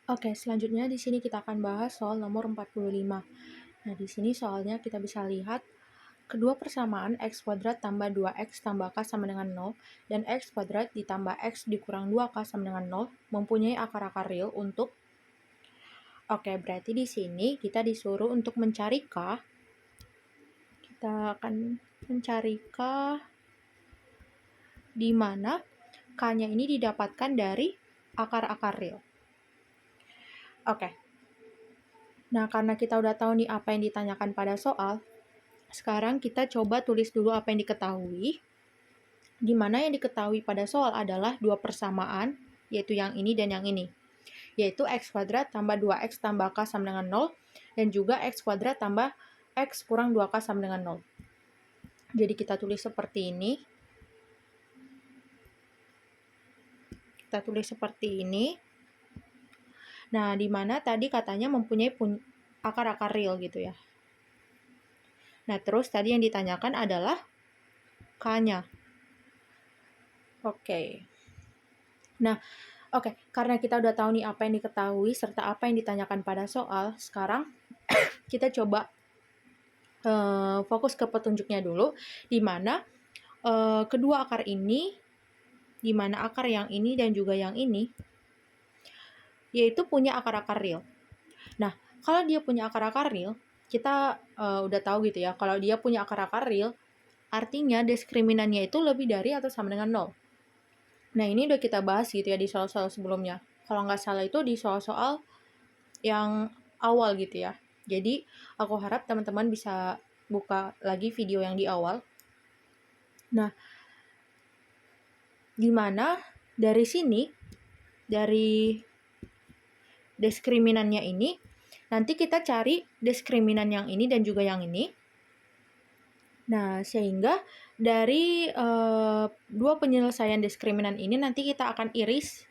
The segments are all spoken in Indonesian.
Oke, selanjutnya di sini kita akan bahas soal nomor 45. Nah, di sini soalnya kita bisa lihat kedua persamaan x kuadrat tambah 2x tambah k sama dengan 0 dan x kuadrat ditambah x dikurang 2k sama dengan 0 mempunyai akar-akar real untuk. Oke, berarti di sini kita disuruh untuk mencari k. Kita akan mencari k di mana k-nya ini didapatkan dari akar-akar real. Oke. Nah, karena kita udah tahu nih apa yang ditanyakan pada soal, sekarang kita coba tulis dulu apa yang diketahui. Di mana yang diketahui pada soal adalah dua persamaan, yaitu yang ini dan yang ini. Yaitu x kuadrat tambah 2x tambah k sama dengan 0, dan juga x kuadrat tambah x kurang 2k sama dengan 0. Jadi kita tulis seperti ini. Nah, di mana tadi katanya mempunyai akar-akar real gitu ya. Nah, terus tadi yang ditanyakan adalah k-nya. Oke. Nah, karena kita udah tahu nih apa yang diketahui serta apa yang ditanyakan pada soal, sekarang kita coba fokus ke petunjuknya dulu, di mana kedua akar ini, di mana akar yang ini dan juga yang ini, yaitu punya akar-akar real. Nah, kalau dia punya akar-akar real, kita udah tahu gitu ya, kalau dia punya akar-akar real, artinya diskriminannya itu lebih dari atau sama dengan 0. Nah, ini udah kita bahas gitu ya di soal-soal sebelumnya. Kalau nggak salah itu di soal-soal yang awal gitu ya. Jadi, aku harap teman-teman bisa buka lagi video yang di awal. Nah, gimana dari sini, dari diskriminannya ini, nanti kita cari diskriminan yang ini dan juga yang ini. Nah, sehingga dari dua penyelesaian diskriminan ini nanti kita akan iris.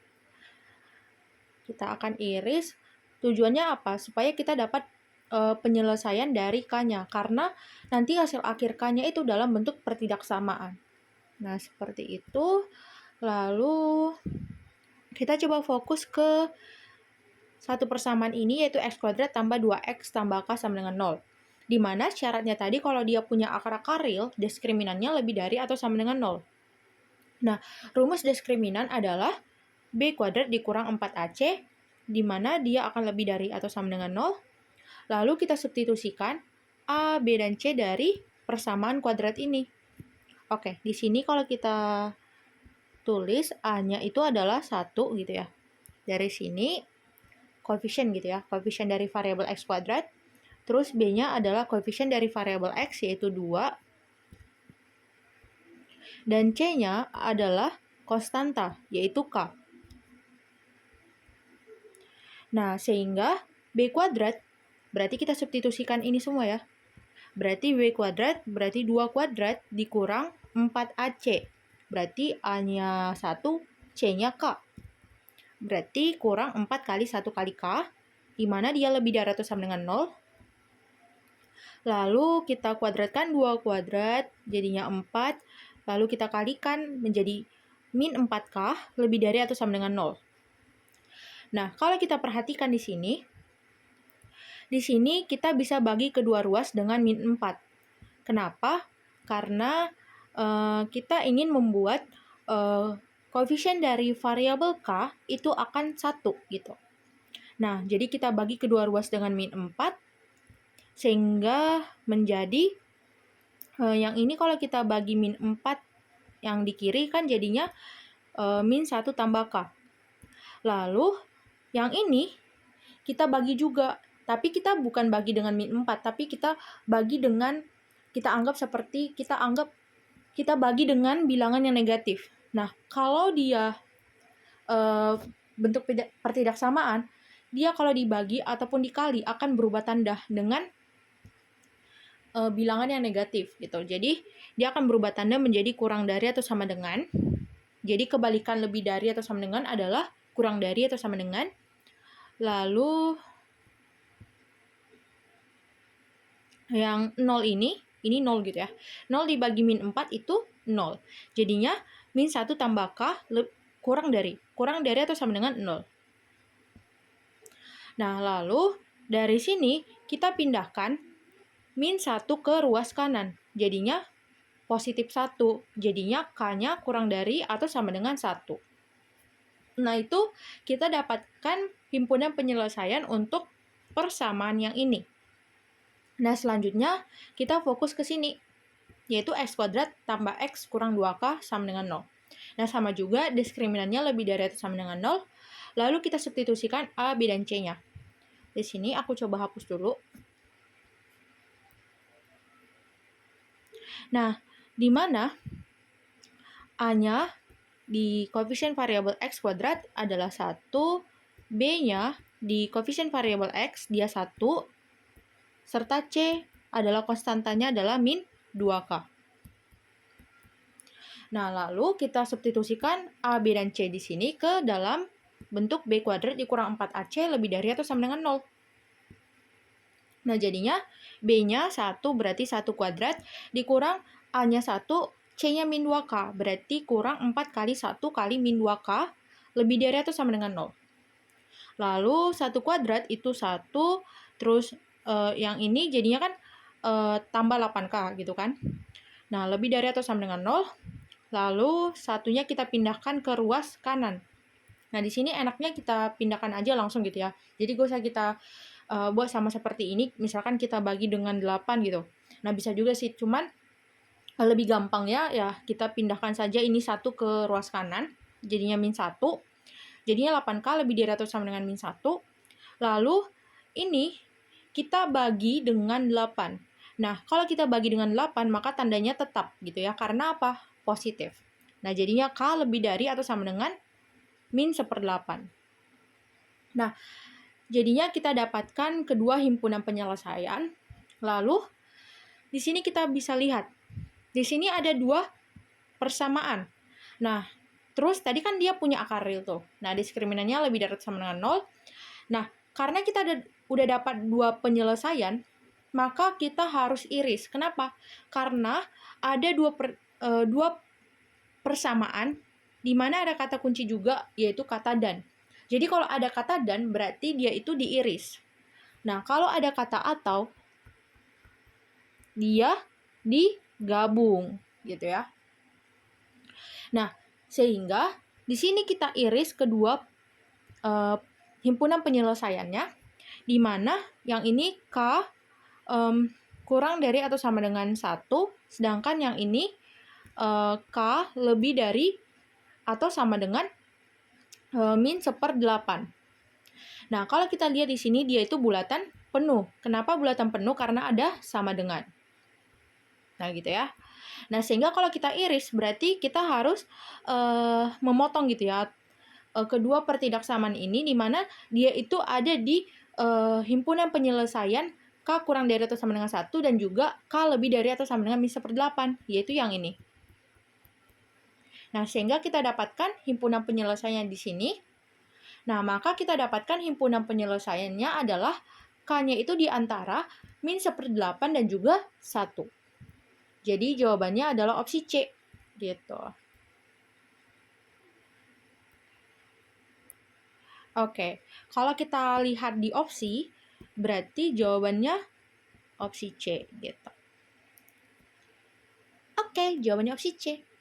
Tujuannya apa? Supaya kita dapat penyelesaian dari K-nya. Karena nanti hasil akhir K-nya itu dalam bentuk pertidaksamaan. Nah, seperti itu. Lalu, kita coba fokus ke satu persamaan ini, yaitu x kuadrat tambah 2x tambah k sama dengan 0. Di mana syaratnya tadi kalau dia punya akar-akar real, diskriminannya lebih dari atau sama dengan 0. Nah, rumus diskriminan adalah b kuadrat dikurang 4ac, di mana dia akan lebih dari atau sama dengan 0. Lalu kita substitusikan a, b, dan c dari persamaan kuadrat ini. Oke, di sini kalau kita tulis a-nya itu adalah 1 gitu ya. Dari sini koefisien gitu ya, koefisien dari variabel x kuadrat. Terus b-nya adalah koefisien dari variabel x yaitu 2. Dan c-nya adalah konstanta yaitu k. Nah, sehingga b kuadrat berarti kita substitusikan ini semua ya. Berarti b kuadrat berarti 2 kuadrat dikurang 4ac. Berarti a-nya 1, c-nya k. Berarti kurang 4 kali 1 kali k, di mana dia lebih dari atau sama dengan 0. Lalu kita kuadratkan 2 kuadrat, jadinya 4. Lalu kita kalikan menjadi min 4k, lebih dari atau sama dengan 0. Nah, kalau kita perhatikan di sini kita bisa bagi kedua ruas dengan min 4. Kenapa? Karena kita ingin membuat koefisien dari variabel k itu akan 1 gitu. Nah, jadi kita bagi kedua ruas dengan min 4, sehingga menjadi yang ini kalau kita bagi min 4 yang di kiri kan jadinya min 1 tambah k. Lalu yang ini kita bagi juga, tapi kita bukan bagi dengan min 4, tapi kita bagi dengan, kita bagi dengan bilangan yang negatif. Nah, kalau dia bentuk pertidaksamaan, dia kalau dibagi ataupun dikali akan berubah tanda dengan bilangan yang negatif gitu. Jadi dia akan berubah tanda menjadi kurang dari atau sama dengan. Jadi kebalikan lebih dari atau sama dengan adalah kurang dari atau sama dengan. Lalu yang 0 ini 0 gitu ya. 0 dibagi min 4 itu 0. Jadinya min 1 tambah k kurang dari atau sama dengan 0. Nah, lalu dari sini kita pindahkan min 1 ke ruas kanan. Jadinya positif 1. Jadinya K-nya kurang dari atau sama dengan 1. Nah, itu kita dapatkan himpunan penyelesaian untuk persamaan yang ini. Nah, selanjutnya kita fokus ke sini, yaitu x kuadrat tambah x kurang 2k sama dengan 0. Nah, sama juga diskriminannya lebih dari atau sama dengan 0. Lalu kita substitusikan A, B, dan C-nya. Di sini aku coba hapus dulu. Nah, di mana A-nya di koefisien variabel x kuadrat adalah 1, B-nya di koefisien variabel x dia 1, serta C adalah konstantanya adalah min 2K. Nah, lalu kita substitusikan A, B, dan C di sini ke dalam bentuk B kuadrat dikurang 4AC lebih dari atau sama dengan 0. Nah, jadinya B-nya 1 berarti 1 kuadrat dikurang A-nya 1, C-nya min 2K, berarti kurang 4 kali 1 kali min 2K lebih dari atau sama dengan 0. Lalu 1 kuadrat itu 1, terus yang ini jadinya kan tambah 8K gitu kan. Nah, lebih dari atau sama dengan 0, lalu satunya kita pindahkan ke ruas kanan. Nah, di sini enaknya kita pindahkan aja langsung gitu ya. Jadi gak usah kita buat sama seperti ini, misalkan kita bagi dengan 8 gitu. Nah, bisa juga sih, cuman lebih gampang ya kita pindahkan saja ini 1 ke ruas kanan, jadinya min 1. Jadinya 8K lebih dari atau sama dengan min 1. Lalu ini kita bagi dengan 8. Nah, kalau kita bagi dengan 8, maka tandanya tetap gitu ya. Karena apa? Positif. Nah, jadinya K lebih dari atau sama dengan min 1/8. Nah, jadinya kita dapatkan kedua himpunan penyelesaian. Lalu, di sini kita bisa lihat. Di sini ada 2 persamaan. Nah, terus tadi kan dia punya akar real tuh. Nah, diskriminannya lebih dari atau sama dengan 0. Nah, karena kita udah dapat 2 penyelesaian, maka kita harus iris. Kenapa? Karena ada 2 persamaan di mana ada kata kunci juga, yaitu kata dan. Jadi kalau ada kata dan, berarti dia itu diiris. Nah, kalau ada kata atau, dia digabung, gitu ya. Nah, sehingga di sini kita iris kedua himpunan penyelesaiannya, di mana yang ini K kurang dari atau sama dengan 1, sedangkan yang ini K lebih dari atau sama dengan min 1/8. Nah, kalau kita lihat di sini dia itu bulatan penuh. Kenapa bulatan penuh? Karena ada sama dengan. Nah, gitu ya. Nah, sehingga kalau kita iris berarti kita harus memotong gitu ya. Kedua pertidaksamaan ini di mana dia itu ada di himpunan penyelesaian K kurang dari atau sama dengan 1 dan juga K lebih dari atau sama dengan min 1/8, yaitu yang ini. Nah, sehingga kita dapatkan himpunan penyelesaian di sini. Nah, maka kita dapatkan himpunan penyelesaiannya adalah K-nya itu di antara min 1/8 dan juga 1. Jadi jawabannya adalah opsi C, gitu. Oke, kalau kita lihat di opsi, berarti jawabannya opsi C, gitu. Oke, jawabannya opsi C.